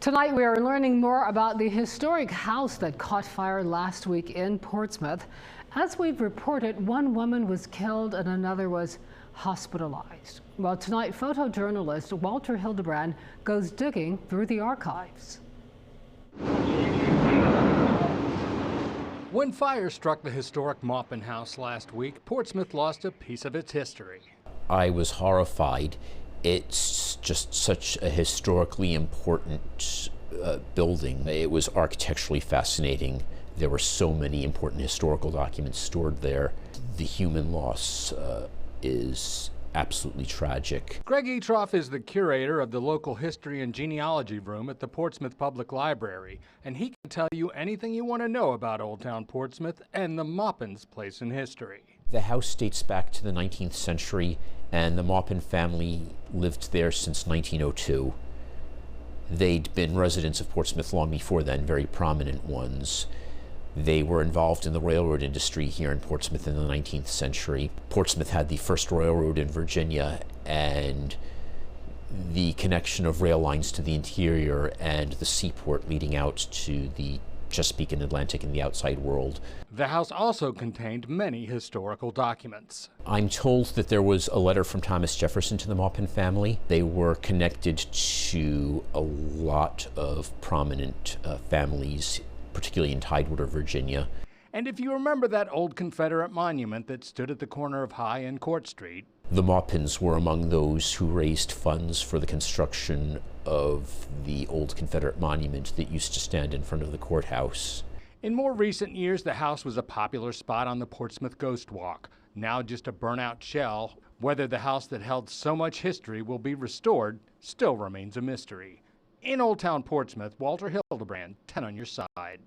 Tonight we are learning more about the historic house that caught fire last week in Portsmouth. As we've reported, one woman was killed and another was hospitalized. Well, tonight photojournalist Walter Hildebrand goes digging through the archives. When fire struck the historic Maupin House last week, Portsmouth lost a piece of its history. I was horrified. It's just such a historically important building. It was architecturally fascinating. There were so many important historical documents stored there. The human loss is absolutely tragic. Greg Etroff is the curator of the local history and genealogy room at the Portsmouth Public Library, and he can tell you anything you want to know about Old Town Portsmouth and the Maupin's place in history. The house dates back to the 19th century, and the Maupin family lived there since 1902. They'd been residents of Portsmouth long before then, very prominent ones. They were involved in the railroad industry here in Portsmouth in the 19th century. Portsmouth had the first railroad in Virginia, and the connection of rail lines to the interior and the seaport leading out to the Chesapeake and Atlantic and the outside world. The house also contained many historical documents. I'm told that there was a letter from Thomas Jefferson to the Maupin family. They were connected to a lot of prominent families, particularly in Tidewater, Virginia. And if you remember that old Confederate monument that stood at the corner of High and Court Street, the Maupins were among those who raised funds for the construction of the old Confederate monument that used to stand in front of the courthouse. In more recent years, the house was a popular spot on the Portsmouth Ghost Walk. Now just a burnout shell. Whether the house that held so much history will be restored still remains a mystery. In Old Town Portsmouth, Walter Hildebrand, 10 on your side.